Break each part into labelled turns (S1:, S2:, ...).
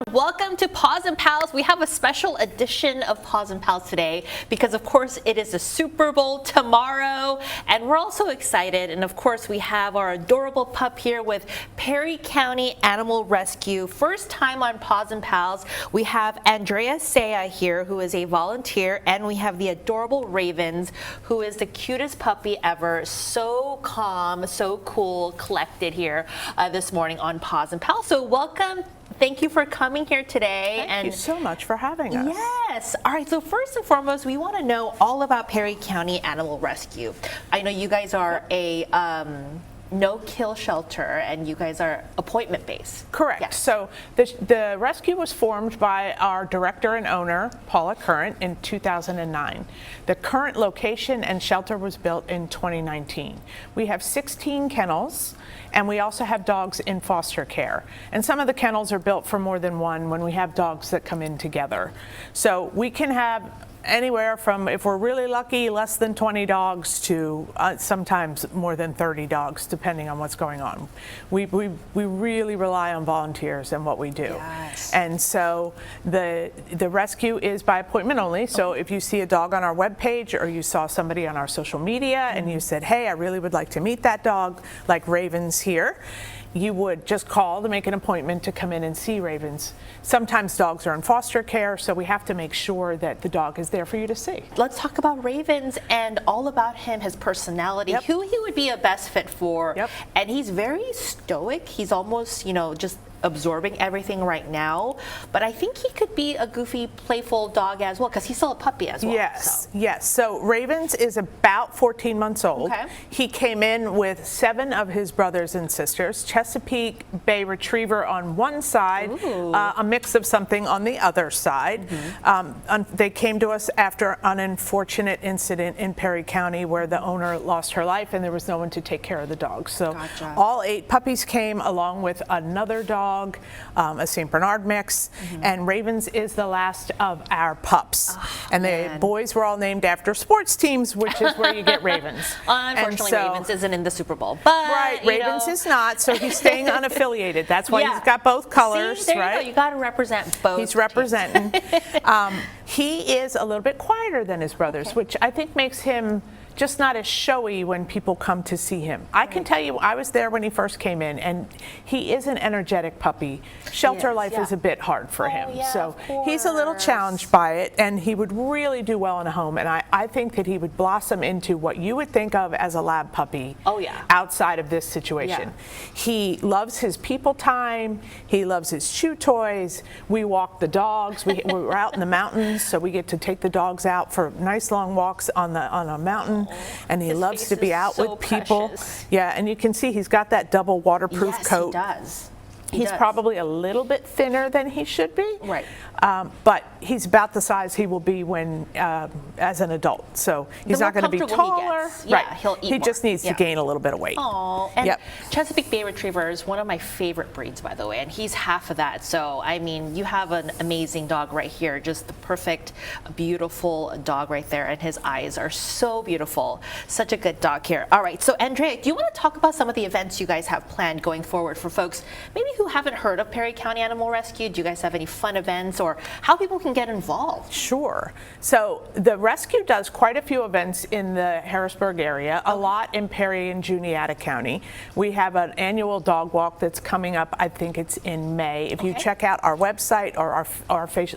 S1: Welcome to Paws and Pals. We have a special edition of Paws and Pals today because, of course, it is the Super Bowl tomorrow, and we're also excited. And of course, we have our adorable pup here with Perry County Animal Rescue. First time on Paws and Pals. We have Andrea Saya here, who is a volunteer, and we have the adorable Ravens, who is the cutest puppy ever. So calm, so cool, collected here this morning on Paws and Pals. So welcome. Thank you for coming here today.
S2: Thank you so much for having us.
S1: Yes. All right. So first and foremost, we want to know all about Perry County Animal Rescue. I know you guys are a no-kill shelter, and you guys are appointment-based.
S2: Correct.
S1: Yes.
S2: So the rescue was formed by our director and owner, Paula Current, in 2009. The current location and shelter was built in 2019. We have 16 kennels, and we also have dogs in foster care. And some of the kennels are built for more than one when we have dogs that come in together. So we can have anywhere from, if we're really lucky, less than 20 dogs to sometimes more than 30 dogs, depending on what's going on. We really rely on volunteers and what we do.
S1: Yes.
S2: And so the rescue is by appointment only. So if you see a dog on our webpage or you saw somebody on our social media and you said, hey, I really would like to meet that dog, like Ravens here, you would just call to make an appointment to come in and see Ravens. Sometimes dogs are in foster care, so we have to make sure that the dog is there for you to see.
S1: Let's talk about Ravens and all about him, his personality,
S2: Yep.
S1: who he would be a best fit for.
S2: Yep.
S1: And he's very stoic. He's almost, just absorbing everything right now. But I think he could be a goofy, playful dog as well, because he's still a puppy as well.
S2: Yes,
S1: so.
S2: yes. So Ravens is about 14 months old.
S1: Okay.
S2: He came in with 7 of his brothers and sisters, Chesapeake Bay Retriever on one side, a mix of something on the other side. They came to us after an unfortunate incident in Perry County where the owner lost her life and there was no one to take care of the dogs. So
S1: Gotcha.
S2: all 8 puppies came along with another dog, a St. Bernard mix, and Ravens is the last of our pups. And the boys were all named after sports teams, which is where you get Ravens.
S1: Unfortunately,
S2: And so,
S1: Ravens isn't in the Super Bowl, but
S2: right, Ravens is not, so he's staying unaffiliated. That's why he's got both colors,
S1: See, there
S2: right?
S1: you go. You got to represent both.
S2: He's representing. He is a little bit quieter than his brothers, which I think makes him just not as showy when people come to see him. I can tell you, I was there when he first came in, and he is an energetic puppy. Shelter life is a bit hard for him,
S1: yeah,
S2: so
S1: of
S2: he's a little
S1: course.
S2: challenged by it, and he would really do well in a home, and I think that he would blossom into what you would think of as a lab puppy outside of this situation. He loves his people time, he loves his chew toys, we walk the dogs, we're out in the mountains, so we get to take the dogs out for nice long walks on a mountain. And he loves to be out with people.
S1: Precious.
S2: Yeah, and you can see he's got that double waterproof coat.
S1: Yes, he does.
S2: He's probably a little bit thinner than he should be.
S1: Right.
S2: But he's about the size he will be when as an adult. So he's not going to be taller.
S1: Yeah, he'll eat
S2: He just
S1: more.
S2: needs to gain a little bit of weight.
S1: Oh, and Chesapeake Bay Retriever is one of my favorite breeds, by the way, and he's half of that. So, I mean, you have an amazing dog right here, just the perfect, beautiful dog right there, and his eyes are so beautiful. Such a good dog here. All right, so Andrea, do you want to talk about some of the events you guys have planned going forward for folks maybe who haven't heard of Perry County Animal Rescue? Do you guys have any fun events or how people can get involved?
S2: Sure. So the rescue does quite a few events in the Harrisburg area, a lot in Perry and Juniata County. We have an annual dog walk that's coming up, I think it's in May. If you check out our website or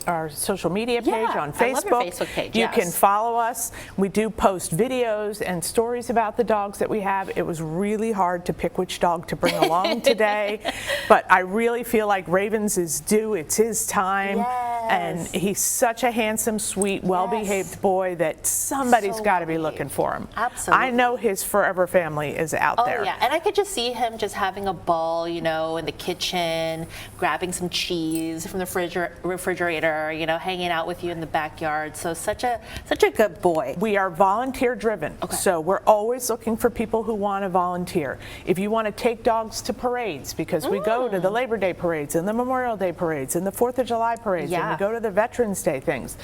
S2: our social media page on Facebook,
S1: I love your Facebook page,
S2: you can follow us. We do post videos and stories about the dogs that we have. It was really hard to pick which dog to bring along today, but I really feel like Ravens is due. It's his time. And he's such a handsome, sweet, well-behaved boy that somebody's got to be looking for him.
S1: Absolutely.
S2: I know his forever family is out there.
S1: Oh, yeah. And I could just see him just having a ball, in the kitchen, grabbing some cheese from the refrigerator, hanging out with you in the backyard. So such a good boy.
S2: We are volunteer driven. So we're always looking for people who want to volunteer. If you want to take dogs to parades, because we go to the Labor Day parades and the Memorial Day parades and the 4th of July parades, and we go to the Veterans Day things.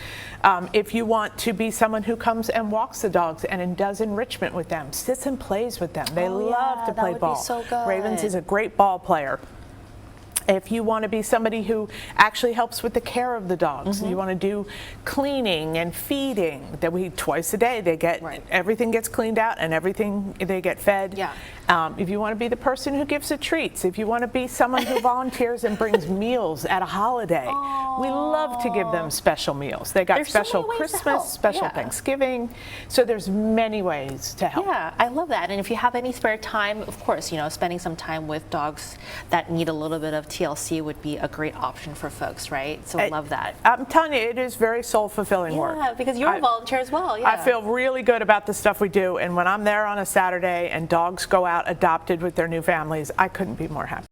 S2: If you want to be someone who comes and walks the dogs and does enrichment with them, sits and plays with them. They love to play ball.
S1: Be so good.
S2: Ravens is a great ball player. If you want to be somebody who actually helps with the care of the dogs,
S1: Mm-hmm.
S2: you want to do cleaning and feeding. That we twice a day they get
S1: Right.
S2: everything gets cleaned out and everything they get fed.
S1: Yeah.
S2: If you want to be the person who gives the treats, if you want to be someone who volunteers and brings meals at a holiday, we love to give them special meals. They got
S1: There's so
S2: special
S1: many ways to
S2: Christmas,
S1: help.
S2: special
S1: Yeah.
S2: Thanksgiving. So there's many ways to help.
S1: Yeah, I love that. And if you have any spare time, of course, spending some time with dogs that need a little bit of TLC would be a great option for folks, right? So I love that.
S2: I'm telling you, it is very soul-fulfilling work.
S1: Yeah, because you're a volunteer as well. Yeah.
S2: I feel really good about the stuff we do, and when I'm there on a Saturday and dogs go out adopted with their new families, I couldn't be more happy.